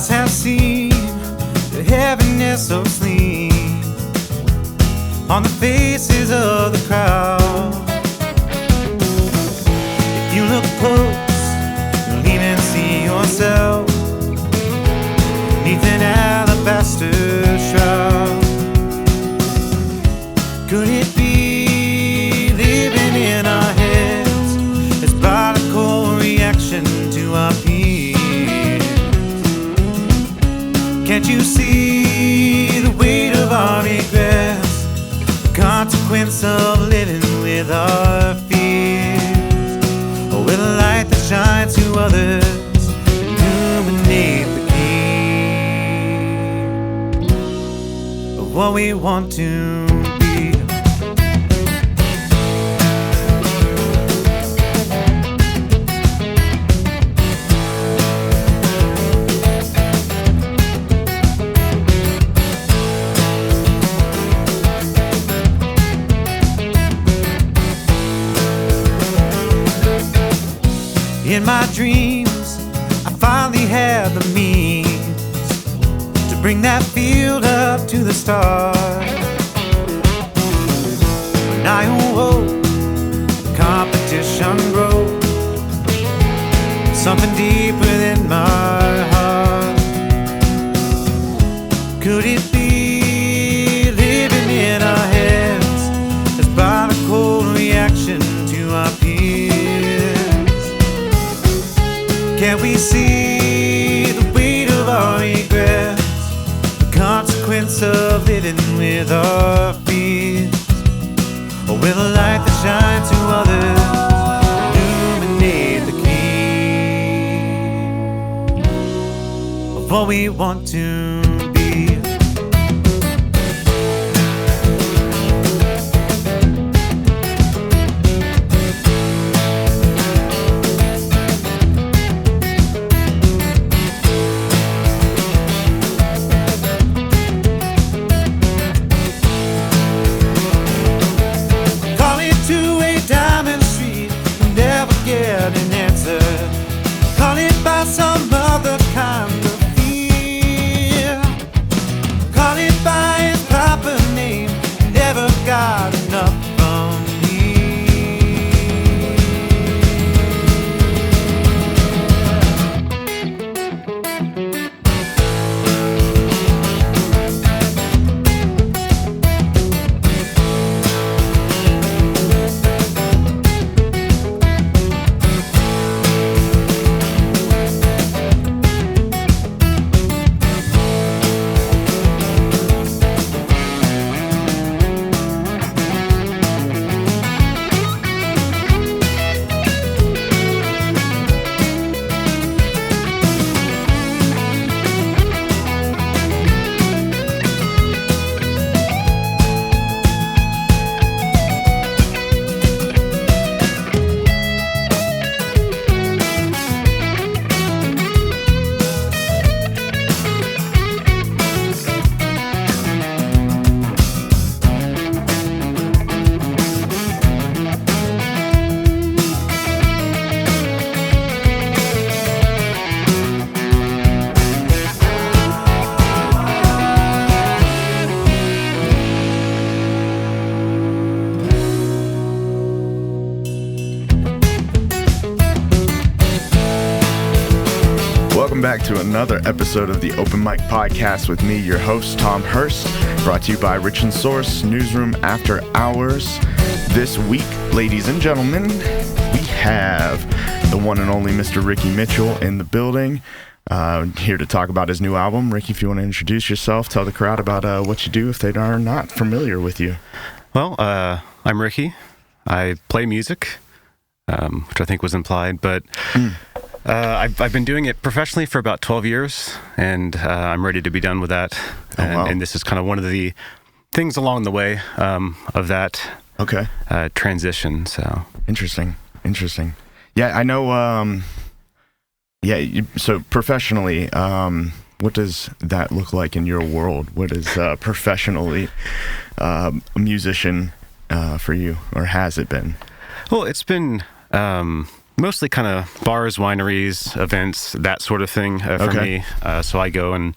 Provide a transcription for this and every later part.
Eyes have seen the heaviness of sleep on the faces of the crowd. If you look close, you'll even see yourself beneath an alabaster shroud. Could it be living in our heads as biological reaction to our peers? Can't you see the weight of our regrets, the consequence of living with our fears? Or will the light that shines to others illuminate the key of what we want to be? In my dreams, I finally had the means to bring that field up to the stars. When I awoke, the competition broke, something deep within my heart. Could it be living in our heads as biological reaction to our peers? Can't we see the weight of our regrets, the consequence of living with our fears? Or will the light that shines to others illuminate the key of what we want to be? Some other kind of fear. Call it by its proper name. Never got enough from me. Back to another episode of the Open Mic Podcast with me, your host, Tom Hirst, brought to you by Richland Source, Newsroom After Hours. This week, ladies and gentlemen, we have the one and only Mr. Ricky Mitchell in the building, here to talk about his new album. Ricky, if you want to introduce yourself, tell the crowd about what you do if they are not familiar with you. Well, I'm Ricky. I play music, which I think was implied, but... I've been doing it professionally for about 12 years, and I'm ready to be done with that. And this is kind of one of the things along the way of that transition. So interesting. Yeah, I know. So professionally, what does that look like in your world? What is professionally a musician for you, or has it been? Well, it's been Mostly kind of bars, wineries, events, that sort of thing for me. So I go and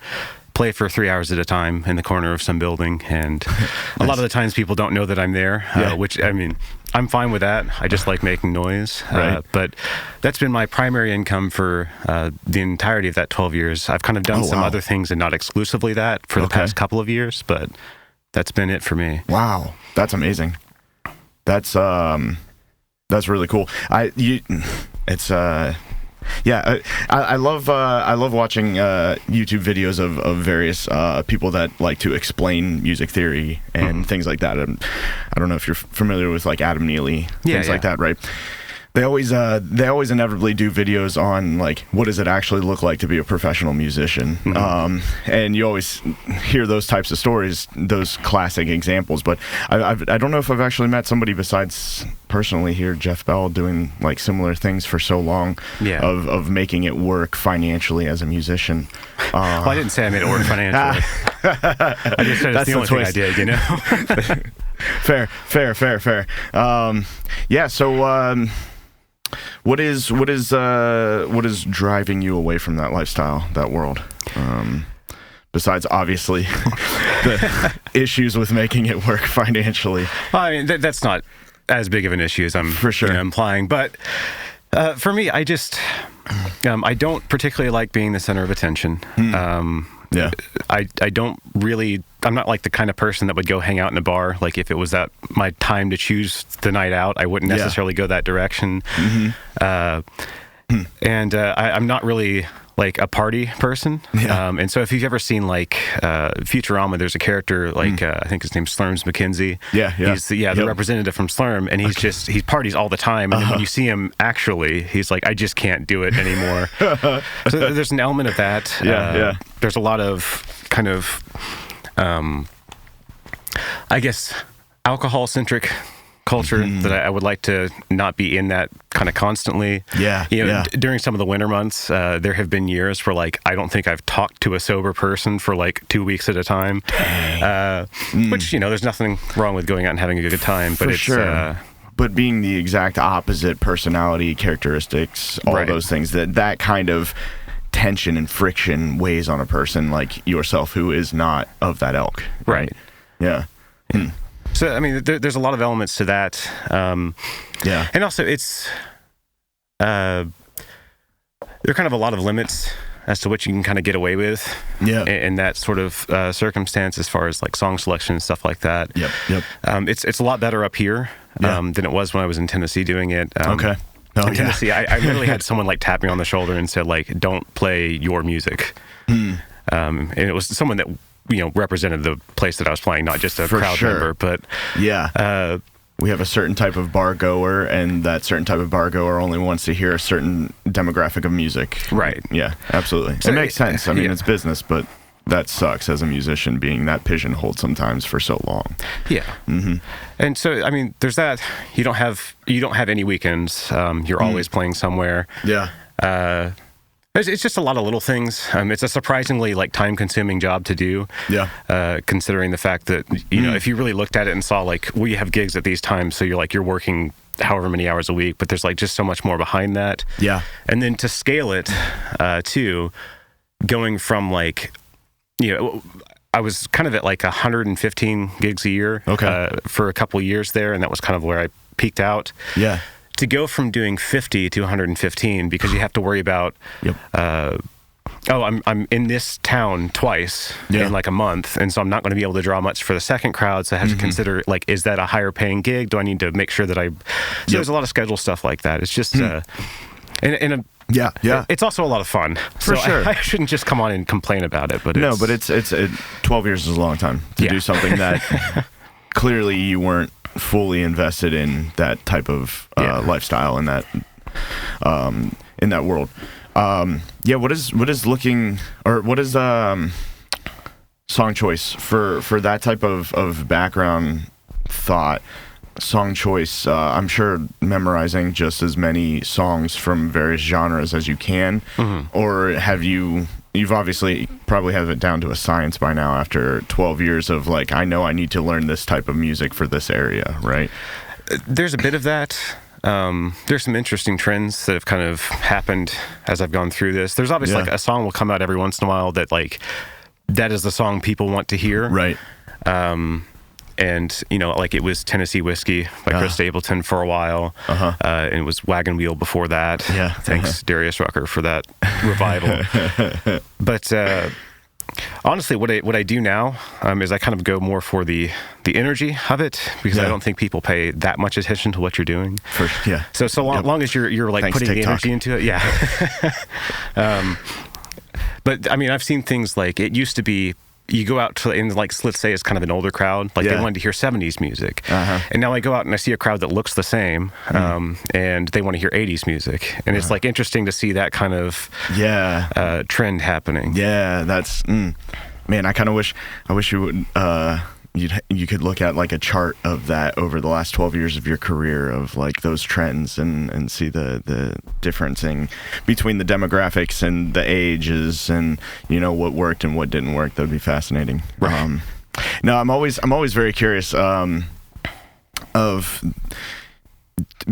play for 3 hours at a time in the corner of some building, and a lot of the times people don't know that I'm there, which, I mean, I'm fine with that. I just like making noise. But that's been my primary income for the entirety of that 12 years. I've kind of done some other things and not exclusively that for the past couple of years, but that's been it for me. Wow. That's amazing. That's really cool. I love watching YouTube videos of various people that like to explain music theory and things like that. I don't know if you're familiar with like Adam Neely, things like that, right? They always inevitably do videos on like what does it actually look like to be a professional musician, and you always hear those types of stories, those classic examples. But I don't know if I've actually met somebody besides personally here, Jeff Bell, doing like similar things for so long, of making it work financially as a musician. Well, I didn't say I made it work financially. I just said it's the only thing I did, you know. Fair. So. What is driving you away from that lifestyle, that world? Besides, obviously, the issues with making it work financially. Well, I mean, that's not as big of an issue as I'm for sure implying. But for me, I just I don't particularly like being the center of attention. I don't really. I'm not like the kind of person that would go hang out in a bar. Like if it was that my time to choose the night out, I wouldn't necessarily go that direction. And I'm not really like a party person. And so if you've ever seen like Futurama, there's a character like I think his name's Slurms McKenzie. He's the representative from Slurm, and he parties all the time. And then when you see him actually, he's like, I just can't do it anymore. So there's an element of that. There's a lot of kind of I guess alcohol-centric culture that I would like to not be in that kind of constantly. During some of the winter months, there have been years where like I don't think I've talked to a sober person for like 2 weeks at a time. Which, you know, there's nothing wrong with going out and having a good time, but but being the exact opposite personality characteristics, all those things, that kind of tension and friction weighs on a person like yourself who is not of that ilk. Right. So, I mean, there's a lot of elements to that. And also it's, there are kind of a lot of limits as to what you can kind of get away with in that sort of circumstance as far as like song selection and stuff like that. It's a lot better up here than it was when I was in Tennessee doing it. In Tennessee, I literally had someone like tap me on the shoulder and said like, don't play your music. And it was someone that, you know, represented the place that I was playing, not just a crowd member, but we have a certain type of bar goer, and that certain type of bar goer only wants to hear a certain demographic of music. Right. Yeah, absolutely. So, it makes sense. I mean, it's business, but that sucks as a musician being that pigeonholed sometimes for so long. And so, I mean, there's that. You don't have any weekends. You're always playing somewhere. It's just a lot of little things. It's a surprisingly like time-consuming job to do. Considering the fact that, you know, if you really looked at it and saw like we have gigs at these times, so you're working however many hours a week, but there's like just so much more behind that. And then to scale it, too, going from like, you know, I was kind of at like 115 gigs a year for a couple of years there, and that was kind of where I peaked out. To go from doing 50 to 115 because you have to worry about, I'm in this town twice in like a month, and so I'm not going to be able to draw much for the second crowd, so I have to consider, like, is that a higher paying gig? Do I need to make sure that So there's a lot of schedule stuff like that. It's just, it's also a lot of fun. For sure. I shouldn't just come on and complain about it, but it's 12 years is a long time to do something that clearly you weren't fully invested in that type of lifestyle in that world. What is song choice for that type of background thought? Song choice, I'm sure memorizing just as many songs from various genres as you can, or have you've obviously probably have it down to a science by now after 12 years of like, I know I need to learn this type of music for this area, right? There's a bit of that. there's some interesting trends that have kind of happened as I've gone through this. There's obviously like a song will come out every once in a while that like that is the song people want to hear. Right. And, you know, like it was Tennessee Whiskey by Chris Stapleton for a while. And it was Wagon Wheel before that. Yeah. Thanks, Darius Rucker, for that revival. But honestly, what I do now is I kind of go more for the energy of it, because I don't think people pay that much attention to what you're doing. So long as you're like putting the energy into it. Yeah. But I mean, I've seen things like it used to be, you go out to, and like, let's say it's kind of an older crowd, like they wanted to hear 70s music. And now I go out and I see a crowd that looks the same, and they want to hear 80s music. And it's like interesting to see that kind of trend happening. Yeah, that's, man, I kind of wish you would, you could look at like a chart of that over the last 12 years of your career, of like those trends, and see the differencing between the demographics and the ages, and you know what worked and what didn't work. That would be fascinating. Right. No, I'm always very curious of,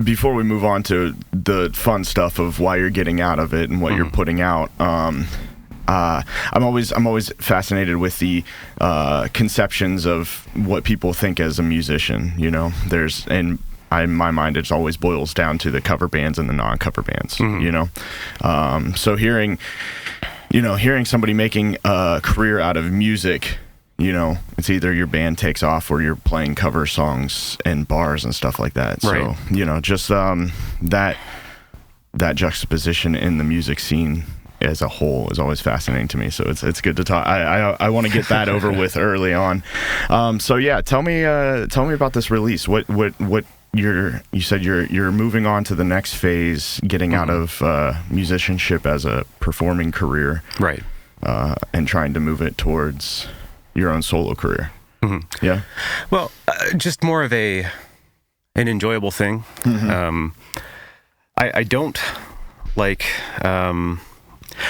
before we move on to the fun stuff of why you're getting out of it and what you're putting out. I'm always fascinated with the conceptions of what people think as a musician. You know, in my mind, it always boils down to the cover bands and the non-cover bands. You know, so hearing somebody making a career out of music, you know, it's either your band takes off or you're playing cover songs in bars and stuff like that. Right. So, you know, just that juxtaposition in the music scene as a whole is always fascinating to me. So it's good to talk. I want to get that over with early on. So yeah, tell me about this release. What you said you're moving on to the next phase, getting out of musicianship as a performing career, right? And trying to move it towards your own solo career. Yeah. Well, just more of an enjoyable thing. I don't like.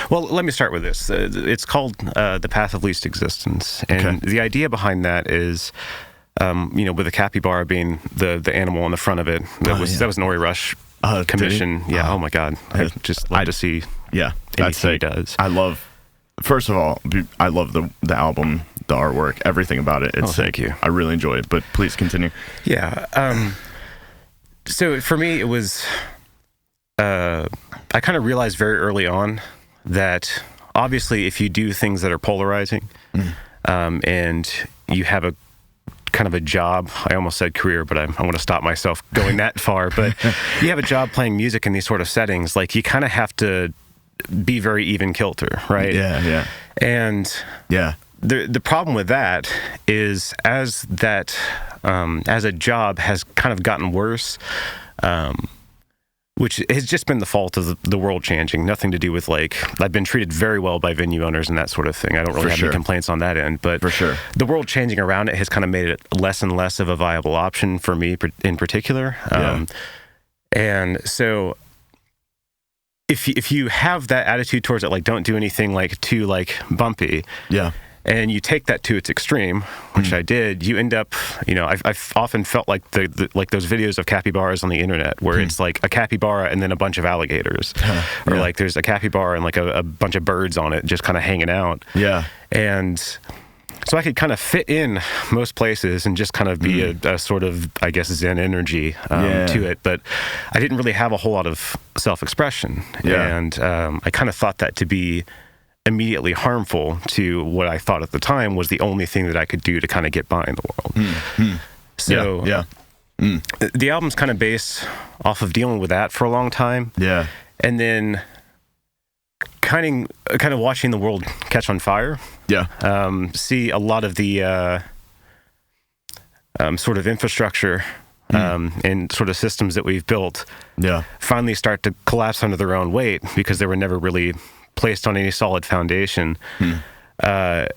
Well, let me start with this. It's called The Path of Least Existence. And the idea behind that is, you know, with the capybara being the animal on the front of it, that was an Ori Rush commission. Yeah, oh my God. I just love to see anything he does. First of all, I love the album, the artwork, everything about it. It's sick. Thank you. I really enjoy it, but please continue. Yeah. So for me, it was, I kind of realized very early on that obviously if you do things that are polarizing, and you have a kind of a job, I almost said career, but I want to stop myself going that far, but you have a job playing music in these sort of settings, like you kind of have to be very even kilter, right? Yeah. And the problem with that is as a job has kind of gotten worse, which has just been the fault of the world changing, nothing to do with like, I've been treated very well by venue owners and that sort of thing. I don't really have any complaints on that end, but the world changing around it has kind of made it less and less of a viable option for me in particular. And so if you have that attitude towards it, like don't do anything like too like bumpy. And you take that to its extreme, which I did, you end up, you know, I've often felt like like those videos of capybaras on the internet where it's like a capybara and then a bunch of alligators, or like there's a capybara and like a bunch of birds on it just kind of hanging out. And so I could kind of fit in most places and just kind of be a sort of, I guess, Zen energy to it. But I didn't really have a whole lot of self-expression. And I kind of thought that to be immediately harmful to what I thought at the time was the only thing that I could do to kind of get by in the world. So the album's kind of based off of dealing with that for a long time. And then kind of watching the world catch on fire. See a lot of the sort of infrastructure and sort of systems that we've built finally start to collapse under their own weight because they were never really placed on any solid foundation. And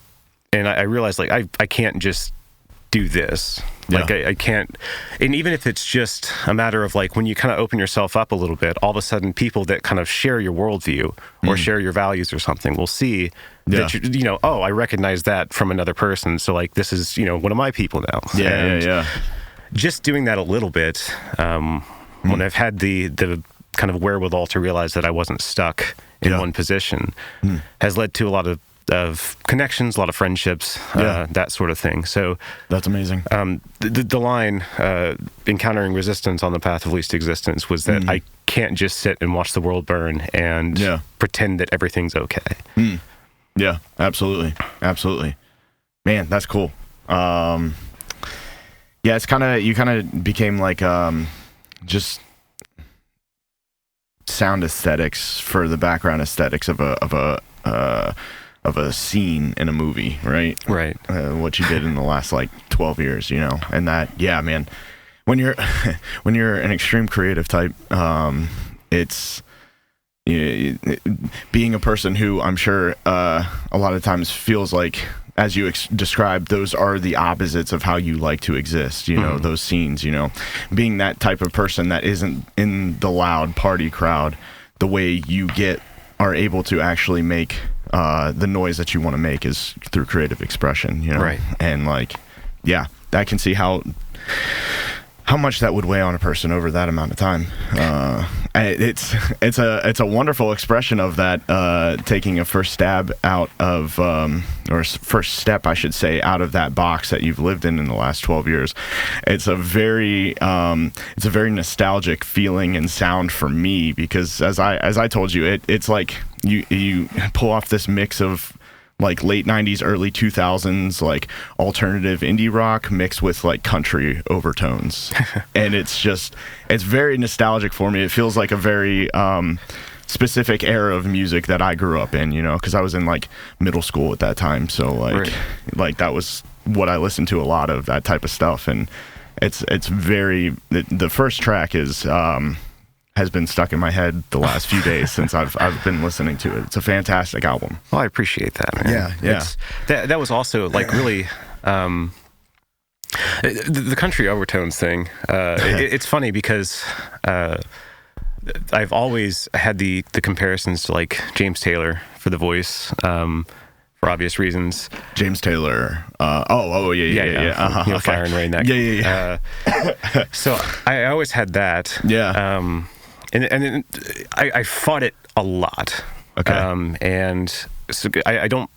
I realized like I can't just do this. Like I can't, and even if it's just a matter of like when you kind of open yourself up a little bit, all of a sudden people that kind of share your worldview or share your values or something will see that you know, oh, I recognize that from another person, so like this is, you know, one of my people now. Just doing that a little bit when I've had the kind of wherewithal to realize that I wasn't stuck in one position, has led to a lot of connections, a lot of friendships, that sort of thing. So that's amazing. The line, encountering resistance on the path of least existence, was that I can't just sit and watch the world burn and pretend that everything's okay. Yeah, absolutely. Absolutely. Man, that's cool. Yeah, it's you kind of became like, just sound aesthetics for the background aesthetics of a scene in a movie, right? Right. What you did in the last like 12 years, and that, yeah, man, when you're an extreme creative type, it's being a person who I'm sure a lot of times feels like, as you described, those are the opposites of how you like to exist, those scenes, being that type of person that isn't in the loud party crowd, the way you are able to actually make the noise that you want to make is through creative expression, Right. And like, yeah, I can see how much that would weigh on a person over that amount of time. It's a wonderful expression of that, taking a first stab out of, or first step, I should say, out of that box that you've lived in the last 12 years. It's a very nostalgic feeling and sound for me, because as I told you, it's like you pull off this mix of like late 90s, early 2000s, like alternative indie rock mixed with like country overtones. And it's very nostalgic for me. It feels like a very specific era of music that I grew up in, because I was in like middle school at that time. So like that was what I listened to, a lot of that type of stuff. And it's very, the first track has been stuck in my head the last few days since I've been listening to it. It's a fantastic album. Well, I appreciate that, man. Yeah. That was also like really the country overtones thing. It's funny because I've always had the comparisons to like James Taylor for the voice, for obvious reasons. James Taylor. Yeah. Okay. Fire and Rain. That. Yeah. So I always had that. Yeah. And I fought it a lot. Okay. And so I don't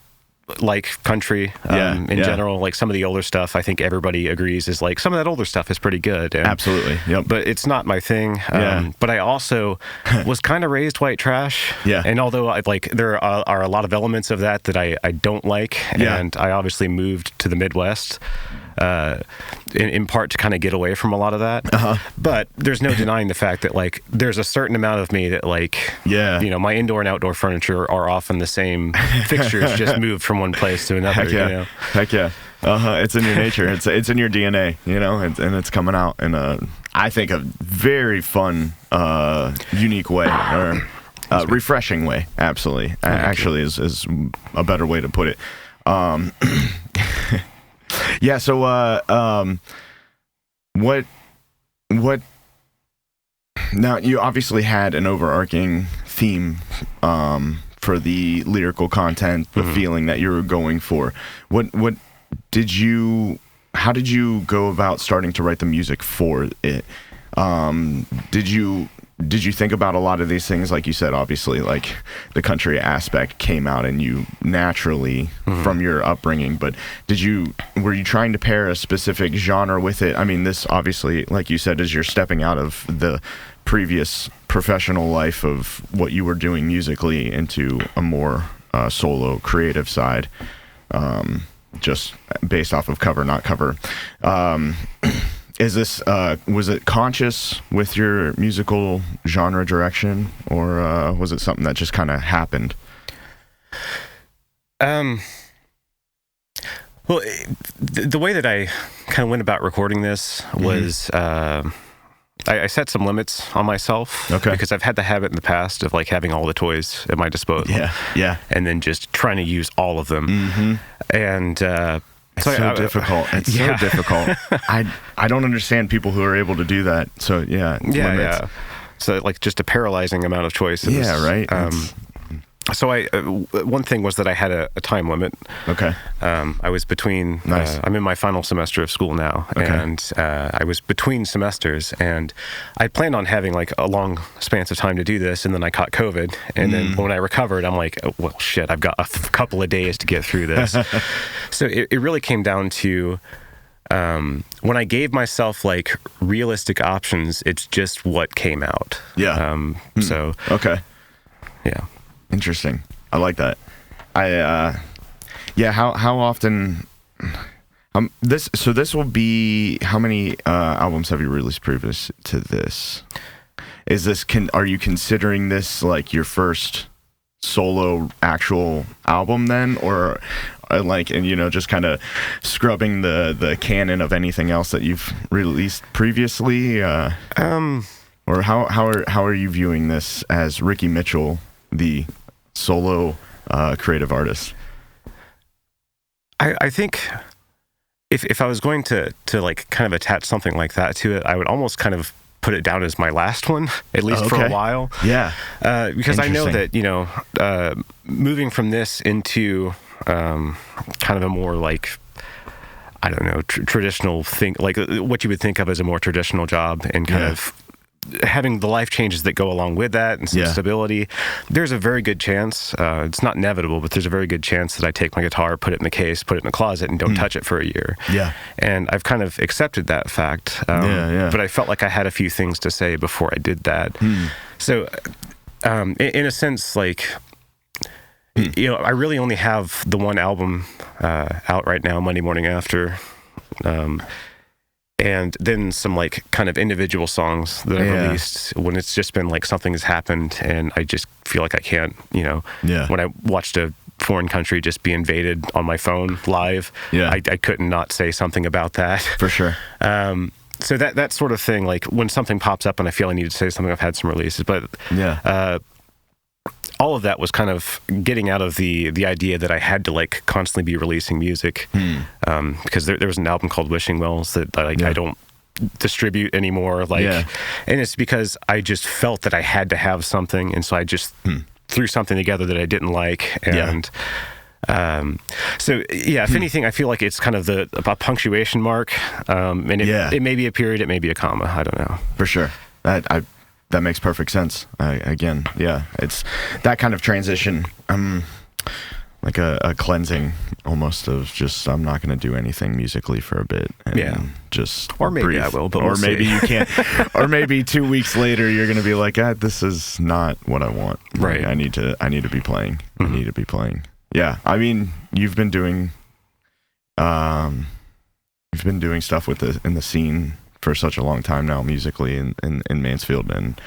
like country in general. Like some of the older stuff, I think everybody agrees is like some of that older stuff is pretty good. And, absolutely. Yep. But it's not my thing. But I also was kind of raised white trash. Yeah. And although there are a lot of elements of that I don't like, and I obviously moved to the Midwest. In part to kind of get away from a lot of that. But there's no denying the fact that like there's a certain amount of me that like, my indoor and outdoor furniture are often the same fixtures, just moved from one place to another. Heck yeah. It's in your nature. It's in your DNA, and it's coming out in I think a very fun, unique way, or refreshing way. Absolutely. Actually is a better way to put it. Yeah. So, what? Now, you obviously had an overarching theme for the lyrical content, the feeling that you were going for. How did you go about starting to write the music for it? Did you think about a lot of these things? Like you said, obviously, like the country aspect came out in you naturally from your upbringing, but were you trying to pair a specific genre with it? I mean, this obviously, like you said, is you're stepping out of the previous professional life of what you were doing musically into a more solo creative side, just based off of cover, not cover. Is this was it conscious with your musical genre direction, or was it something that just kind of happened? Well, the way that I kind of went about recording this was I set some limits on myself, because I've had the habit in the past of like having all the toys at my disposal, and then just trying to use all of them, and. It's so difficult. It's so difficult. I don't understand people who are able to do that. So limits. So like just a paralyzing amount of choices. Yeah, right. So one thing was that I had a time limit. Okay. I was between. Nice. I'm in my final semester of school now, Okay. and I was between semesters, and I planned on having like a long span of time to do this, and then I caught COVID, and then when I recovered, I'm like, oh, well, shit, I've got a couple of days to get through this. So it really came down to when I gave myself like realistic options, it's just what came out. Yeah. So Okay. yeah. Interesting. I like that. How often this will be, how many albums have you released previous to this? Are you considering this like your first solo actual album then, or just kind of scrubbing the canon of anything else that you've released previously, or how are you viewing this as Ricky Mitchell, the solo creative artist? I think if I was going to like kind of attach something like that to it, I would almost kind of put it down as my last one, at least for a while. Yeah. Because I know that, moving from this into kind of a more like, I don't know, traditional thing, like what you would think of as a more traditional job, and kind of having the life changes that go along with that and some stability, there's a very good chance, it's not inevitable, but there's a very good chance that I take my guitar, put it in the case, put it in the closet, and don't touch it for a year. Yeah. And I've kind of accepted that fact. But I felt like I had a few things to say before I did that. So in a sense, like, I really only have the one album out right now, Monday Morning After. And then some like kind of individual songs that I've released when it's just been like something has happened and I just feel like I can't, when I watched a foreign country just be invaded on my phone live, I couldn't not say something about that. For sure. So that sort of thing, like when something pops up and I feel I need to say something, I've had some releases, but all of that was kind of getting out of the idea that I had to like constantly be releasing music, because there was an album called Wishing Wells that I don't distribute anymore. And it's because I just felt that I had to have something, and so I just threw something together that I didn't like, and if anything, I feel like it's kind of a punctuation mark, and it may be a period, it may be a comma, I don't know. For sure. That makes perfect sense. It's that kind of transition, like a cleansing almost of just, I'm not going to do anything musically for a bit. And just or maybe breathe. I will, but or maybe you can't. Or maybe 2 weeks later you're going to be like, this is not what I want. Right. Like, I need to be playing. I need to be playing. Yeah. I mean, you've been doing stuff in the scene for such a long time now, musically in Mansfield, and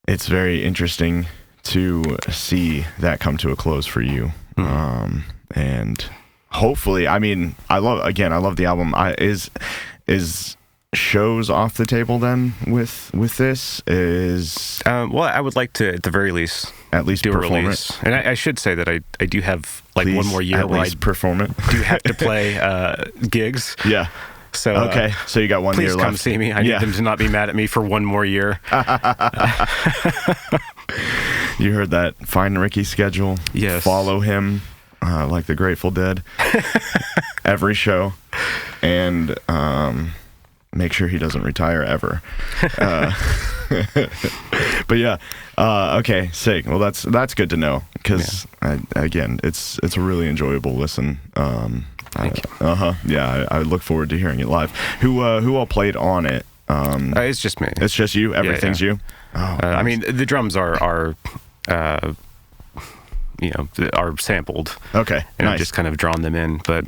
it's very interesting to see that come to a close for you. And hopefully, I mean, I love the album. Is shows off the table then with this? Well, I would like to at the very least do a release. And I should say that I do have like one more year where I perform it. Do have to play gigs. Yeah. So okay, so you got 1 year left. Please come see me. I need them to not be mad at me for one more year. You heard that? Find Ricky's schedule. Yes. Follow him, like the Grateful Dead. Every show, and make sure he doesn't retire ever. But okay, sick. Well, that's good to know, because again, it's a really enjoyable listen. Thank you. Yeah, I look forward to hearing it live. Who all played on it? It's just me. It's just you. Everything's you. Oh, nice. I mean, the drums are sampled. Okay, and I've just kind of drawn them in. But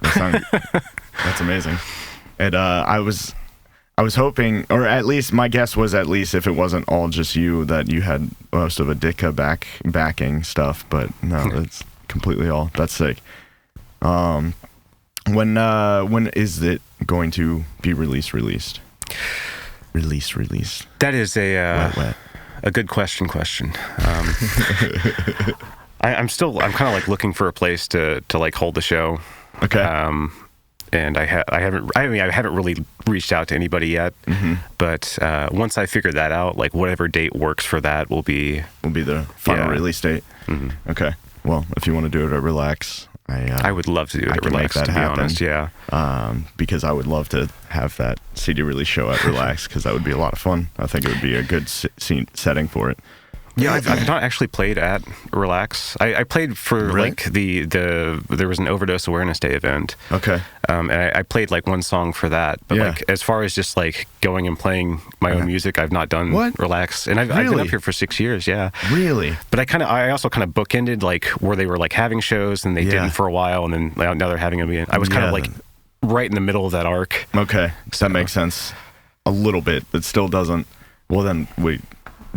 that's amazing. And I was hoping, or at least my guess was, at least if it wasn't all just you, that you had most of a Dicka backing stuff. But no, that's completely all. That's sick. When is it going to be released? Released. That is a good question. I'm kind of like looking for a place to like hold the show. Okay. and I haven't really reached out to anybody yet. But once I figure that out, like whatever date works for that will be the final release date. Okay. Well, if you want to do it at Relax, I would love to do it at Relax, to be honest. Yeah. Because I would love to have that CD release show at Relax, because that would be a lot of fun. I think it would be a good setting for it. Yeah, I've not actually played at Relax. I played for like there was an Overdose Awareness Day event. Okay. And I played like one song for that. But like as far as just like going and playing my own music, I've not done Relax. And I've been up here for 6 years. Yeah. Really? But I also kind of bookended like where they were like having shows and they didn't for a while, and then now they're having them again. I was kind of like right in the middle of that arc. Okay. So that makes sense a little bit, but still doesn't. Well, then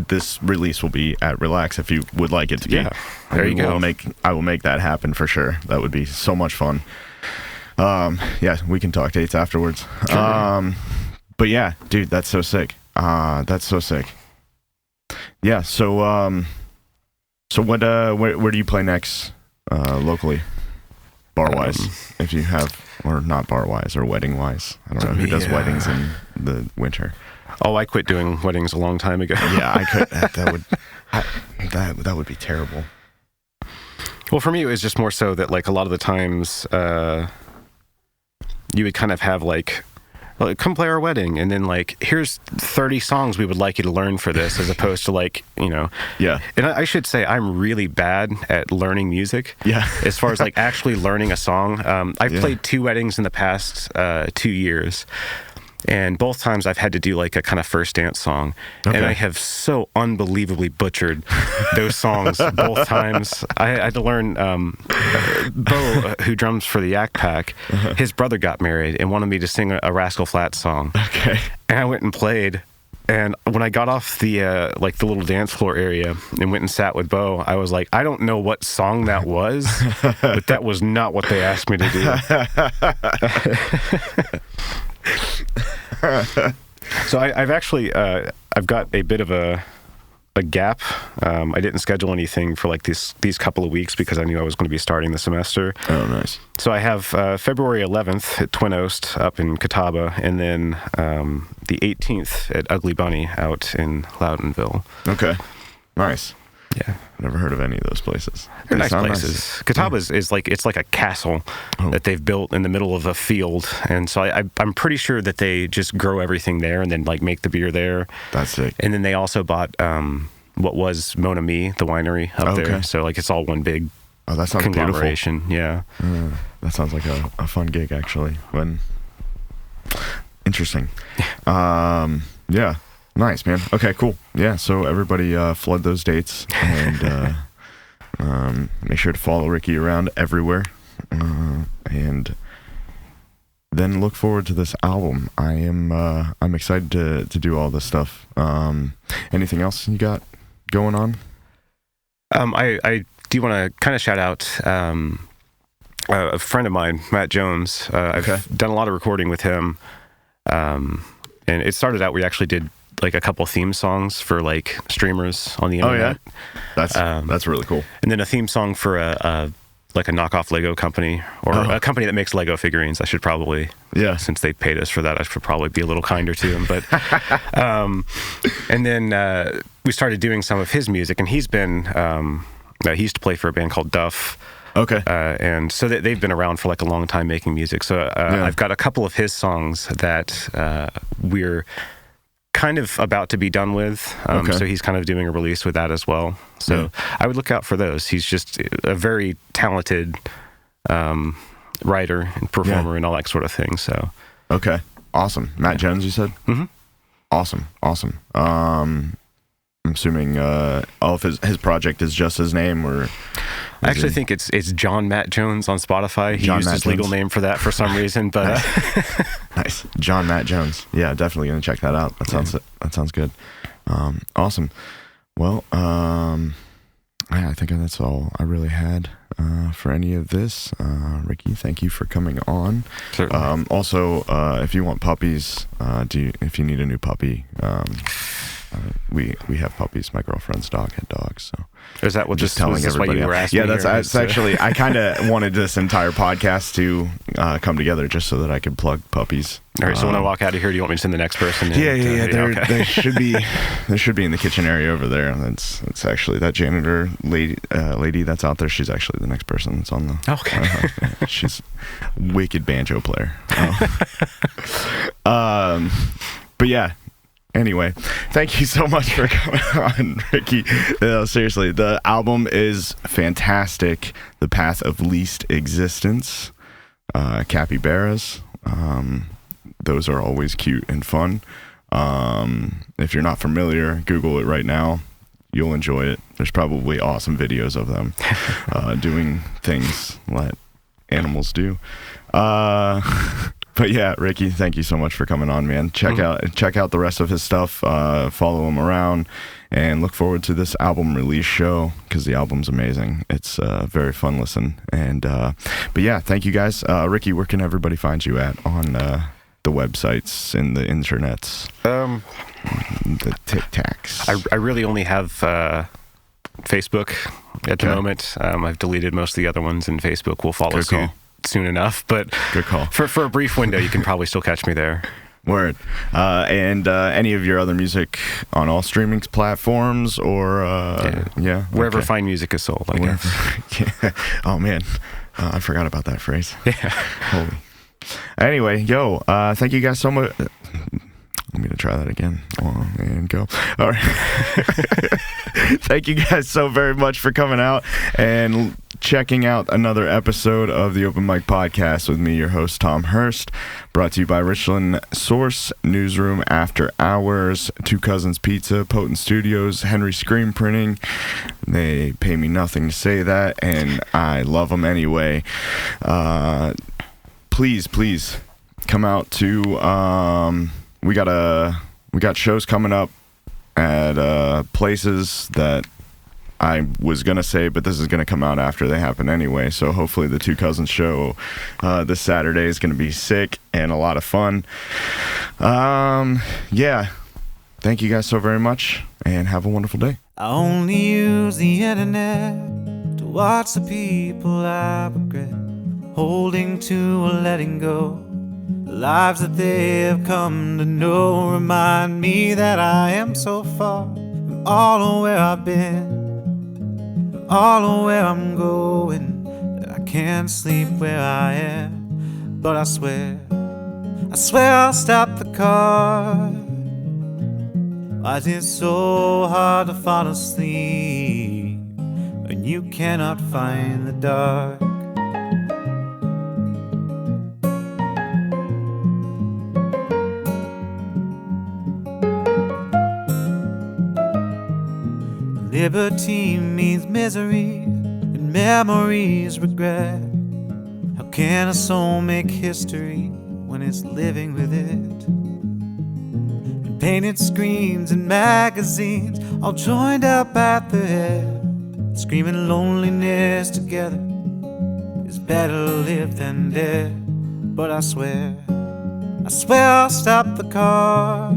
this release will be at Relax if you would like it to be. Yeah, there you go. I will make that happen for sure. That would be so much fun. Yeah, we can talk dates afterwards. Sure. But yeah, dude, that's so sick. That's so sick. Yeah. So what? Where do you play next? Locally, bar wise, if you have, or not bar wise, or wedding wise. I don't know who does weddings in the winter. Oh, I quit doing weddings a long time ago. Yeah, I could. That would be terrible. Well, for me, it was just more so that like a lot of the times, you would kind of have like, come play our wedding, and then like, here's 30 songs we would like you to learn for this, as opposed to like, Yeah. And I should say I'm really bad at learning music. Yeah. As far as like actually learning a song, I've played 2 weddings in the past 2 years. And both times I've had to do like a kind of first dance song. Okay. And I have so unbelievably butchered those songs both times. I had to learn, Bo, who drums for the Yak Pack, his brother got married and wanted me to sing a Rascal Flatts song. Okay. And I went and played. And when I got off the like the little dance floor area and went and sat with Bo, I was like, I don't know what song that was, but that was not what they asked me to do. So I've actually I've got a bit of a gap. I didn't schedule anything for like these couple of weeks because I knew I was going to be starting the semester. Oh, nice. So I have February 11th at Twin Oast up in Catawba, and then the 18th at Ugly Bunny out in Loudonville. Okay, nice. Yeah, never heard of any of those places. They're nice places. Nice. Catawba is like, it's like a castle that they've built in the middle of a field, and so I'm pretty sure that they just grow everything there and then like make the beer there. That's sick. And then they also bought what was Mon Ami, the winery up there. So like it's all one big that sounds conglomeration. Beautiful. Yeah. That sounds like a fun gig actually. Interesting. Yeah. Nice, man. Okay, cool. Yeah, so everybody flood those dates and make sure to follow Ricky around everywhere. And then look forward to this album. I'm excited to do all this stuff. Anything else you got going on? I do want to kind of shout out a friend of mine, Matt Jones. I've done a lot of recording with him. And it started out, we actually did like a couple theme songs for like streamers on the internet. Oh yeah, that's really cool. And then a theme song for a knockoff Lego company, or a company that makes Lego figurines. I should probably, since they paid us for that, I should probably be a little kinder to them. But and then we started doing some of his music, and he's been he used to play for a band called Duff. Okay. And so they've been around for like a long time making music. So I've got a couple of his songs that we're kind of about to be done with. So he's kind of doing a release with that as well. So I would look out for those. He's just a very talented writer and performer and all that sort of thing. So okay, awesome. Matt Jones, you said? Mm-hmm. Awesome. I'm assuming all of his project is just his name, or I actually think it's John Matt Jones on Spotify. He used his legal name for that for some reason, but nice. John Matt Jones. Yeah, definitely gonna check that out. That sounds good. Awesome. Well, I think that's all I really had for any of this. Ricky, thank you for coming on. Also, if you want puppies, if you need a new puppy, we have puppies. My girlfriend's dog had dogs, so. Is that what just telling everybody? What you were asking? Yeah, that's actually. I kind of wanted this entire podcast to come together just so that I could plug puppies. All right. So when I walk out of here, do you want me to send the next person? Yeah. Okay. They should be in the kitchen area over there. That's actually that janitor lady that's out there. She's actually the next person that's on the. Okay. She's a wicked banjo player. But yeah. Anyway, thank you so much for coming on, Ricky. No, seriously, the album is fantastic. The Path of Least Existence, capybaras. Those are always cute and fun. If you're not familiar, Google it right now. You'll enjoy it. There's probably awesome videos of them doing things that animals do. But yeah, Ricky, thank you so much for coming on, man. Check out the rest of his stuff. Follow him around, and look forward to this album release show because the album's amazing. It's a very fun listen. And but yeah, thank you guys. Ricky, where can everybody find you at on the websites and the internets? The tic-tacs. I really only have Facebook at the moment. I've deleted most of the other ones, and Facebook will follow suit soon enough, but good call. For a brief window, you can probably still catch me there. Word. And any of your other music on all streaming platforms or wherever fine music is sold, I guess. Yeah. Oh man, I forgot about that phrase. Yeah. Holy. Anyway, thank you guys so much. I'm going to try that again. And go. All right. Thank you guys so very much for coming out and checking out another episode of the Open Mic Podcast with me, your host, Tom Hirst. Brought to you by Richland Source, Newsroom After Hours, Two Cousins Pizza, Potent Studios, Henry Screen Printing. They pay me nothing to say that, and I love them anyway. Please come out to... We got shows coming up at places that I was gonna say, but this is gonna come out after they happen anyway. So hopefully the Two Cousins show this Saturday is gonna be sick and a lot of fun. Yeah. Thank you guys so very much, and have a wonderful day. I only use the internet to watch the people I regret, holding to or letting go. The lives that they have come to know remind me that I am so far from all of where I've been, from all of where I'm going, that I can't sleep where I am. But I swear I'll stop the car. Why is it so hard to fall asleep when you cannot find the dark? Liberty means misery, and memories regret. How can a soul make history when it's living with it? And painted screens and magazines all joined up at the head, screaming loneliness together is better lived than dead. But I swear I'll stop the car.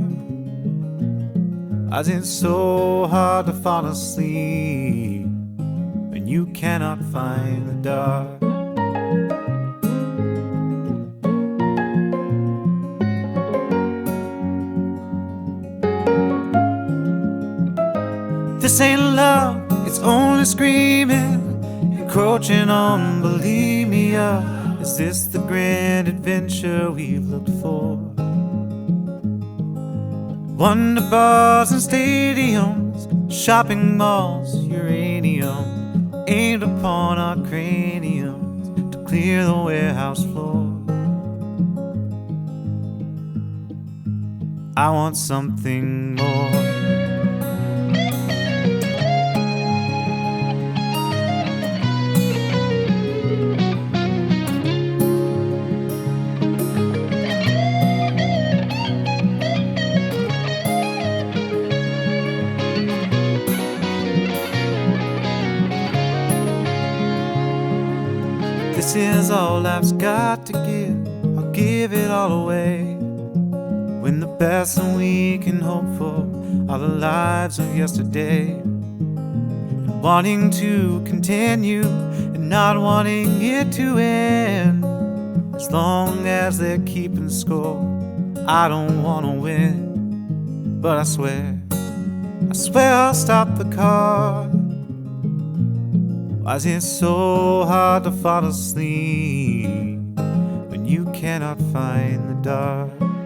Why is it so hard to fall asleep when you cannot find the dark? This ain't love, it's only screaming, encroaching on, believe me, is this the grand adventure we've looked for? Wonder bars and stadiums, shopping malls, uranium, aimed upon our craniums to clear the warehouse floor. I want something more. This is all life's got to give, I'll give it all away. When the best that we can hope for are the lives of yesterday, and wanting to continue and not wanting it to end. As long as they're keeping score, I don't want to win. But I swear I'll stop the car. Why is it so hard to fall asleep when you cannot find the dark?